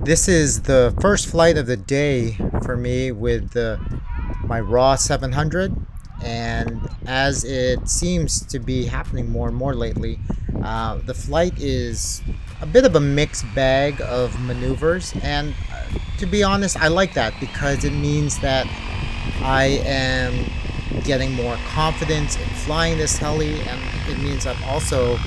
This is the first flight of the day for me with my raw 700, and as it seems to be happening more and more lately, the flight is a bit of a mixed bag of maneuvers, and to be honest, I like that because it means that I am getting more confidence in flying this heli, and it means I'm also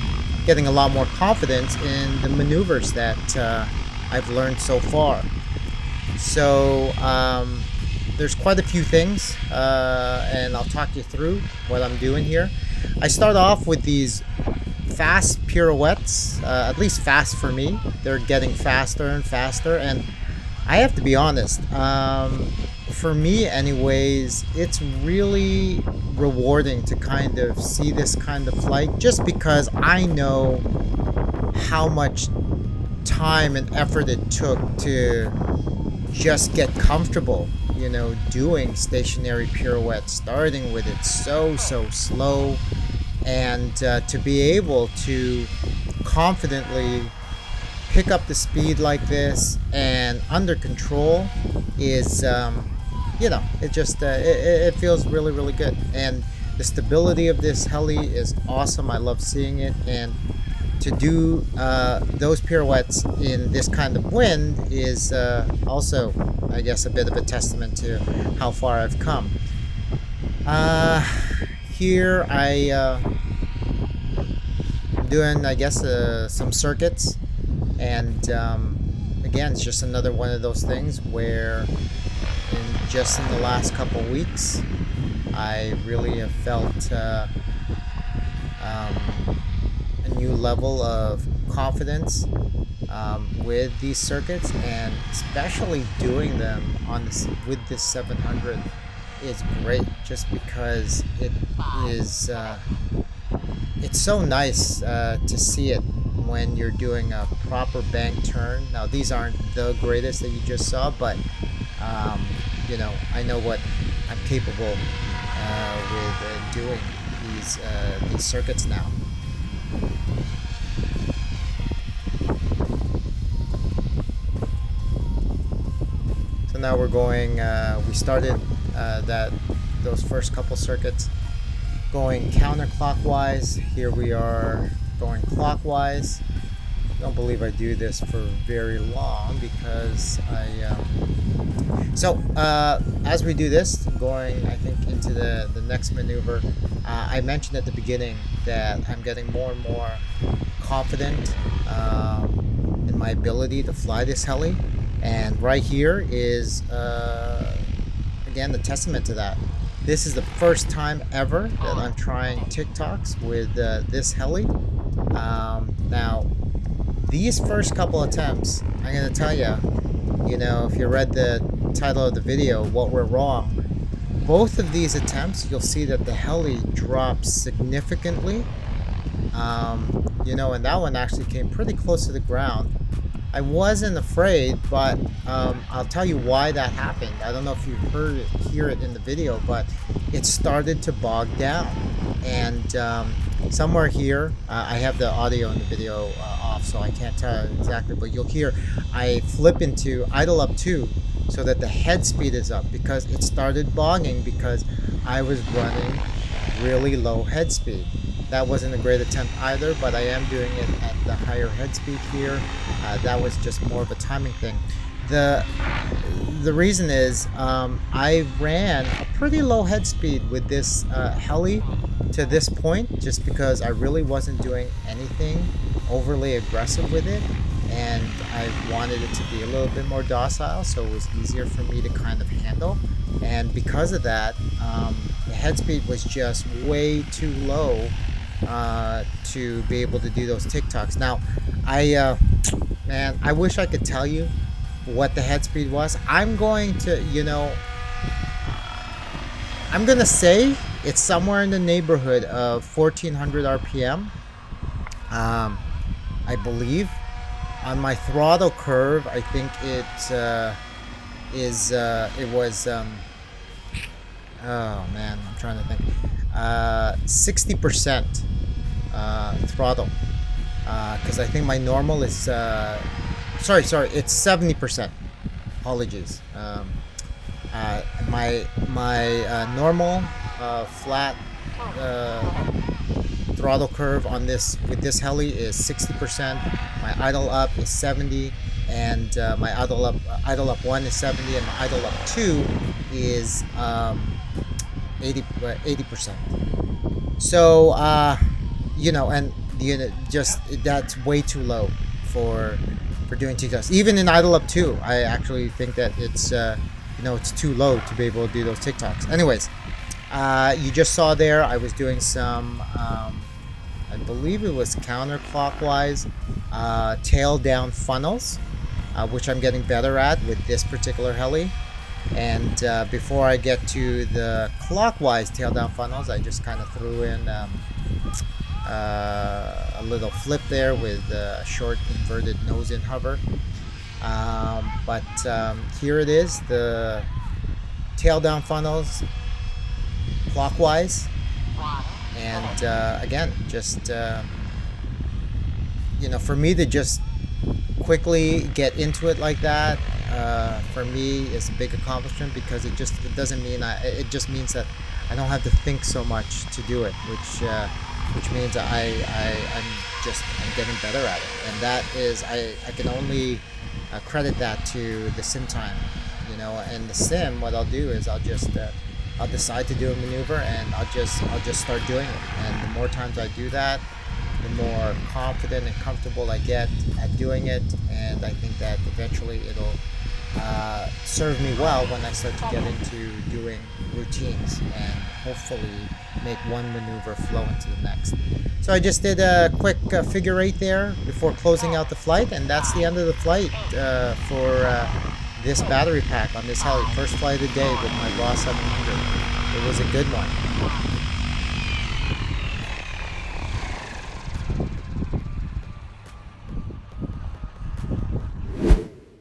getting a lot more confidence in the maneuvers that I've learned so far. So there's quite a few things, and I'll talk you through what I'm doing here. I start off with these fast pirouettes, at least fast for me. They're getting faster and faster, and I have to be honest. For me, anyways, it's really rewarding to kind of see this kind of flight, just because I know how much time and effort it took to just get comfortable, doing stationary pirouettes, starting with it so slow, and to be able to confidently pick up the speed like this and under control is it just it feels really good. And the stability of this heli is awesome. I love seeing it, and to do those pirouettes in this kind of wind is also, I guess, a bit of a testament to how far I've come. Here I'm doing, I guess, some circuits, and again, it's just another one of those things where in the last couple weeks I really have felt a new level of confidence with these circuits, and especially doing them with this 700 is great, just because it is it's so nice to see it when you're doing a proper bank turn. Now, these aren't the greatest that you just saw, but I know what I'm capable with doing these circuits now. So now we're going. We started those first couple circuits going counterclockwise. Here we are going clockwise. I don't believe I do this for very long because as we do this, going, I think, into the next maneuver, I mentioned at the beginning that I'm getting more and more confident in my ability to fly this heli, and right here is again the testament to that. This is the first time ever that I'm trying TikToks with this heli. Now, these first couple attempts, I'm going to tell you, if you read the title of the video, what went wrong, both of these attempts, you'll see that the heli drops significantly. And that one actually came pretty close to the ground. I wasn't afraid, but I'll tell you why that happened. I don't know if you hear it in the video, but it started to bog down. And somewhere here, I have the audio in the video off, so I can't tell exactly, but you'll hear I flip into idle up 2 so that the head speed is up, because it started bogging because I was running really low head speed. That wasn't a great attempt either, but I am doing it at the higher head speed here. That was just more of a timing thing. The reason is I ran a pretty low head speed with this heli to this point, just because I really wasn't doing anything overly aggressive with it, and I wanted it to be a little bit more docile, so it was easier for me to kind of handle. And because of that, the head speed was just way too low to be able to do those TikToks. Now, I wish I could tell you what the head speed was. I'm going to say it's somewhere in the neighborhood of 1400 RPM. I believe. On my throttle curve, I think it was oh man, I'm trying to think. 60% throttle, because I think my normal is sorry, it's 70%. Apologies. My normal flat throttle curve on this with this heli is 60%. My idle up is 70, and my idle up 1 is 70, and my idle up 2 is 80%. So and just that's way too low for doing TikToks. Even in idle up 2, I actually think that it's it's too low to be able to do those TikToks. Anyways, you just saw there I was doing some I believe it was counterclockwise tail down funnels, which I'm getting better at with this particular heli. And before I get to the clockwise tail down funnels, I just kind of threw in a little flip there with a short inverted nose in hover. But here it is, the tail down funnels clockwise. And again, just for me to just quickly get into it like that, for me is a big accomplishment, because it doesn't mean it just means that I don't have to think so much to do it, which means I'm getting better at it. And that is, I can only credit that to the sim time. And the sim, what I'll do is I'll decide to do a maneuver, and I'll just start doing it. And the more times I do that, the more confident and comfortable I get at doing it. And I think that eventually it'll serve me well when I start to get into doing routines, and hopefully make one maneuver flow into the next. So I just did a quick figure eight there before closing out the flight, and that's the end of the flight for this battery pack on this heli. First flight of the day with my Raw 700. It was a good one.